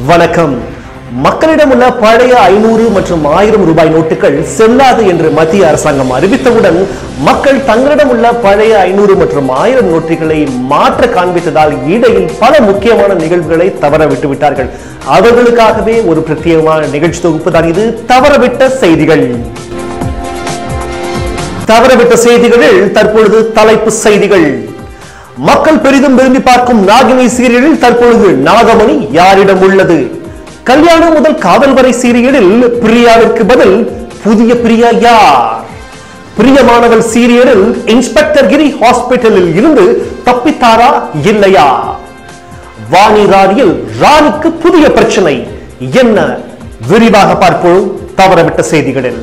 வணக்கம். மக்களிடம் உள்ள பழைய 500 மற்றும் 1000 ரூபாய் நோட்டுகள் செல்லாது என்று மத்திய அரசாங்கம் அறிவித்தவுடன் மக்கள் தங்களிடம் உள்ள பழைய 500 மற்றும் 1000 நோட்டுகளை மாற்ற காண்பித்ததால் இடையில் பல முக்கியமான நிகழ்வுகளை தவற விட்டு விட்டார்கள். அவர்களுக்காகவே ஒரு பிரத்யேகமான நிகழ்ச்சி தொகுப்பு தான் இது, தவறவிட்ட செய்திகள். தவறவிட்ட செய்திகளில் தற்பொழுது தலைப்பு செய்திகள். மக்கள் பெரிதும் விரும்பி பார்க்கும் நாகினி சீரியலில் தற்பொழுது நாகமணி யாரிடம் உள்ளது? கல்யாணம் முதல் காதல் வரை சீரியலில் பிரியாவிற்கு பதில் புதிய பிரியா யார்? பிரியமானவள் சீரியலில் இன்ஸ்பெக்டர் கிரி ஹாஸ்பிட்டலில் இருந்து தப்பித்தாரா இல்லையா? வாணி ராணியில் ராணிக்கு புதிய பிரச்சனை என்ன? விரிவாக பார்ப்போம் தவறவிட்ட செய்திகளில்.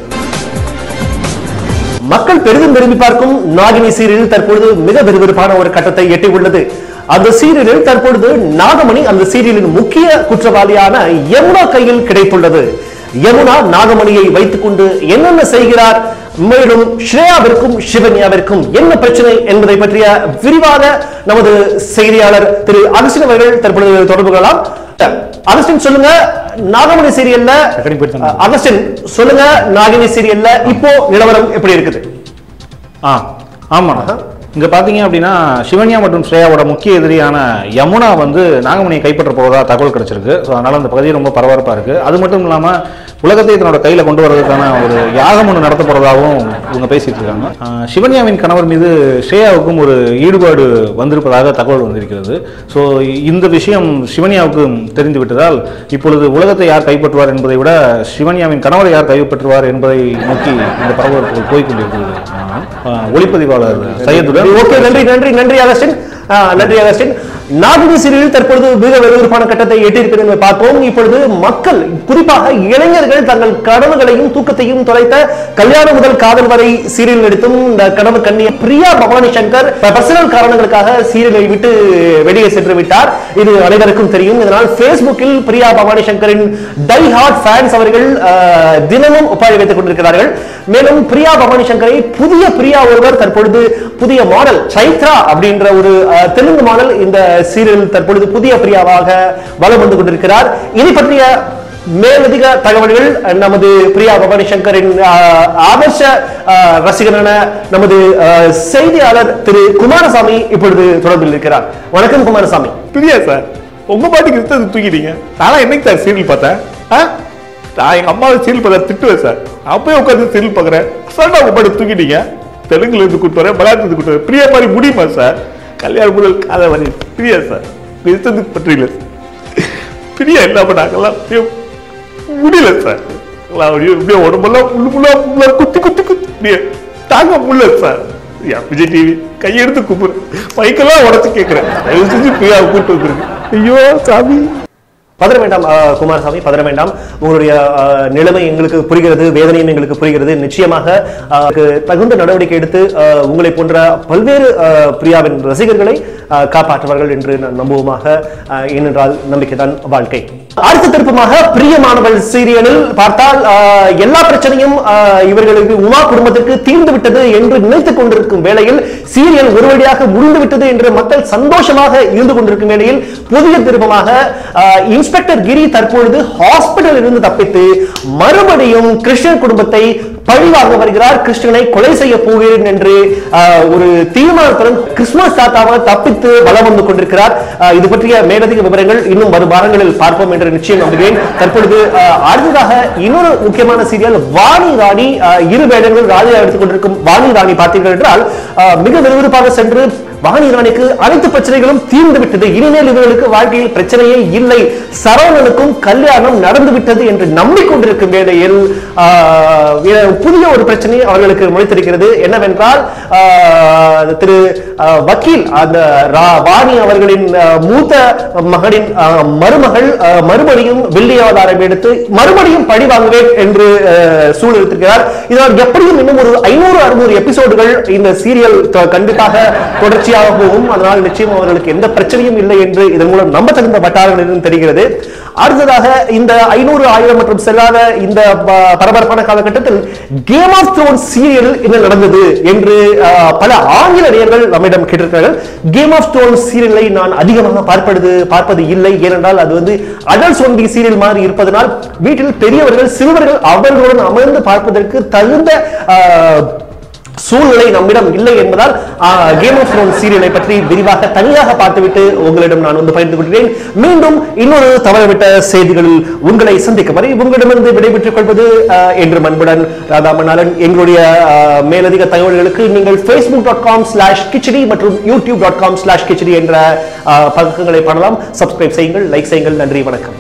மக்கள் பெரிதும் விரும்பி பார்க்கும் நாகினி சீரியலில் தற்பொழுது மிக விறுவிறுப்பான ஒரு கட்டத்தை எட்டியுள்ளது. அந்த சீரியலில் தற்பொழுது நாகமணி அந்த சீரியலின் முக்கிய குற்றவாளியான யமுனா கையில் கிடைத்துள்ளது. யமுனா நாகமணியை வைத்துக் கொண்டு என்னென்ன செய்கிறார், மேலும் ஸ்ரேயாவிற்கும் சிவன்யாவிற்கும் என்ன பிரச்சனை என்பதை பற்றிய விரிவாக நமது செய்தியாளர் திரு அகஸ்டின் அவர்கள் தற்பொழுது தொடர்பு கொள்ளலாம். அகஸ்டின் சொல்லுங்க, நாகமணி சீரியல்ல அகஸ்டின் சொல்லுங்க, நாகினி சீரியல்ல இப்போ நிலவரம் எப்படி இருக்குது? ஆமா, இங்க பாத்தீங்க அப்படின்னா சிவன்யா மற்றும் ஸ்ரேயாவோட முக்கிய எதிரியான யமுனா வந்து நாகமணியை கைப்பற்ற போவதா தகவல் கிடைச்சிருக்கு. ஸோ அதனால அந்த பகுதி ரொம்ப பரபரப்பா இருக்கு. அது மட்டும் இல்லாம உலகத்தை தன்னோட கையில கொண்டு வருவதற்கான ஒரு யாகம் ஒன்று நடத்த போறதாகவும் இவங்க பேசிட்டு இருக்காங்க. சிவன்யாவின் கணவர் மீது ஸ்ரேயாவுக்கும் ஒரு ஈடுபாடு வந்திருப்பதாக தகவல் வந்திருக்கிறது. ஸோ இந்த விஷயம் சிவன்யாவுக்கு தெரிந்து விட்டதால் இப்பொழுது உலகத்தை யார் கைப்பற்றுவார் என்பதை விட சிவன்யாவின் கணவரை யார் கைப்பற்றுவார் என்பதை நோக்கி இந்த பரபரப்பு போய்கொண்டிருக்கிறது. ஒளிப்பதிவாளர் சையதுடன். ஓகே, நன்றி நன்றி நன்றி அகஸ்டின், நன்றி அகஸ்டின். நாகினி சீரியலில் தற்பொழுது மிக விறுவிறுப்பான கட்டத்தை எட்டியிருக்கிறது பார்ப்போம். இப்பொழுது மக்கள், குறிப்பாக இளைஞர்கள், தங்கள் கனவுகளையும் தூக்கத்தையும் தொலைத்த கல்யாணம் முதல் காதல் வரை சீரியல் நடித்தும் இந்த கனவு கண்ணிய பிரியா பவானி சங்கர் பர்சனல் காரணங்களுக்காக சீரியலை விட்டு வெளியே சென்று விட்டார். இது அனைவருக்கும் தெரியும். இதனால் பேஸ்புக்கில் பிரியா பவானி சங்கரின் டை ஹார்ட் ஃபேன்ஸ் அவர்கள் தினமும் ஒப்பாரி வைத்துக் கொண்டிருக்கிறார்கள். மேலும் பிரியா பவானி சங்கரை புதிய பிரியா ஒருவர் தற்பொழுது புதிய மாடல் சைத்ரா அப்படின்ற ஒரு தெலுங்கு மாடல் இந்த சீரியல் தற்பொழுது புதிய பிரியாவாக வலம் வந்து கொண்டிருக்கிறார். இது பற்றிய மேலதிக தகவல்கள் நமது பிரியா பவானி சங்கரின் ஆதர்ஷ ரசிகரான நமது செய்தியாளர் திரு குமாரசாமி இப்பொழுது தொடர்பில் இருக்கிறார். வணக்கம் குமாரசாமி. பிரியா சார், உங்க பாட்டுக்கு தூக்கிட்டீங்க. நானா என்னைக்கு சார் சீரியல் பார்த்தேன்? நான் எங்க அம்மாவை சீரியல் பார்த்தா திட்டுவேன் சார். அப்பயே உட்காந்து சீரியல் பாக்குறேன். சார் உங்க பாட்டு தூக்கிட்டீங்க. தெலுங்குல இருந்து கூட்டு வரேன், மலையாளத்துல இருந்து கூட்டு வரேன். பிரியா மாதிரி முடியுமா சார்? கல்யாணம் முதல் காதல் வரை பிரியா சார் நிறுத்தத்துக்கு பற்றியில பிரியா இல்லாம நாங்கெல்லாம் முடியல சார். உடம்பெல்லாம் குத்தி குத்தி குத்தி தாங்க முடியல சார். விஜய் டிவி கையெடுத்து கூப்பிடுறேன், பைக்கெல்லாம் உடச்சு கேட்கிறேன், தயவு செஞ்சு பிரியாவை கூப்பிட்டு வந்துருக்கு. ஐயோ சாமி. பதற வேண்டாம் குமாரசாமி, பதற வேண்டாம். உங்களுடைய நிலைமை எங்களுக்கு புரிகிறது, வேதனையும் எங்களுக்கு புரிகிறது. நிச்சயமாக தகுந்த நடவடிக்கை எடுத்து உங்களை போன்ற பல்வேறு பிரியாவின் ரசிகர்களை காப்பாற்றுவார்கள் என்று நம்புவோமாக. ஏனென்றால் நம்பிக்கைதான் வாழ்க்கை. அடுத்த திருப்பமாக பிரியமானவள் சீரியலில் பார்த்தால் எல்லா பிரச்சனையும் இவர்களுக்கு உமா குடும்பத்திற்கு தீர்ந்து விட்டது என்று நினைத்துக் கொண்டிருக்கும் வேளையில் சீரியல் ஒரு வழியாக முடிந்து விட்டது என்று மக்கள் சந்தோஷமாக இருந்து கொண்டிருக்கும் வேளையில் புதிய திருப்பமாக இன்ஸ்பெக்டர் கிரி தற்பொழுது ஹாஸ்பிட்டலில் இருந்து தப்பித்து மறுபடியும் கிருஷ்ணன் குடும்பத்தை பழிவாங்க வருகிறார். கிருஷ்ணனை கொலை செய்ய போகிறேன் என்று ஒரு தீர்மானத்துடன் கிறிஸ்துமஸ் தாத்தாவாக தப்பித்து வலம் வந்து கொண்டிருக்கிறார். இது பற்றிய மேலதிக விவரங்கள் இன்னும் வரும் வாரங்களில் பார்ப்போம் என்று நிச்சயம் நம்புகிறேன். தற்பொழுது அடுத்ததாக இன்னொரு முக்கியமான சீரியல் வாணி ராணி. இரு வேடங்கள் ராஜா எடுத்துக் கொண்டிருக்கும் வாணி ராணி பார்த்தீர்கள் என்றால் மிக விறுவிறுப்பாக சென்று வாணி ராணிக்கு அனைத்து பிரச்சனைகளும் தீர்ந்து விட்டது. இனிமேல் இவர்களுக்கு வாழ்க்கையில் பிரச்சனையே இல்லை, சரவணனுக்கும் கல்யாணம் நடந்து விட்டது என்று நம்பிக்கொண்டிருக்கும் வேளையில் புதிய ஒரு பிரச்சனை அவர்களுக்கு முளைத்திருக்கிறது. என்னவென்றால் திரு வக்கீல் அந்த வாணி அவர்களின் மூத்த மகனின் மருமகள் மறுபடியும் வெள்ளி அவதாரம் எடுத்து மறுபடியும் பழி வாங்குவேன் என்று சூழ்நிலைத்திருக்கிறார். இதனால் எப்படியும் இன்னும் ஒரு 500-600 எபிசோடுகள் இந்த சீரியல் கண்டிப்பாக தொடர்ச்சி தொடர்ச்சியாக போகும். அதனால் நிச்சயம் அவர்களுக்கு எந்த பிரச்சனையும் இல்லை என்று இதன் மூலம் நம்ப தகுந்த வட்டாரங்கள் தெரிகிறது. அடுத்ததாக இந்த 500,000 மற்றும் செல்லாத இந்த பரபரப்பான காலகட்டத்தில் கேம் ஆஃப் த்ரோன்ஸ் சீரியல் என்ன நடந்தது என்று பல ஆங்கில நேயர்கள் நம்மிடம் கேட்டிருக்கிறார்கள். கேம் ஆஃப் த்ரோன்ஸ் சீரியலை நான் அதிகமாக பார்ப்பது இல்லை. ஏனென்றால் அது வந்து அடல்ட்ஸ் ஒன்லி சீரியல் மாதிரி இருப்பதனால் வீட்டில் பெரியவர்கள் சிறுவர்கள் அவர்களுடன் அமர்ந்து பார்ப்பதற்கு தகுந்த சூழ்நிலை நம்மிடம் இல்லை என்பதால் கேம் ஆஃப் த்ரோன்ஸ் சீரியலை பற்றி விரிவாக தனியாக பார்த்துவிட்டு உங்களிடம் நான் வந்து பகிர்ந்து கொள்கிறேன். மீண்டும் இன்னொரு தவறவிட்ட செய்திகளில் உங்களை சந்திக்கும் வரை உங்களிடமிருந்து விடைபெற்றுக் கொள்வது என்று அன்புடன் ராதாமணாலன். எங்களுடைய மேலதிக தகவல்களுக்கு நீங்கள் facebook.com/kichdi மற்றும் youtube.com/kichdi என்ற பக்கங்களை பண்ணலாம். சப்ஸ்கிரைப் செய்யுங்கள், லைக் செய்யுங்கள். நன்றி, வணக்கம்.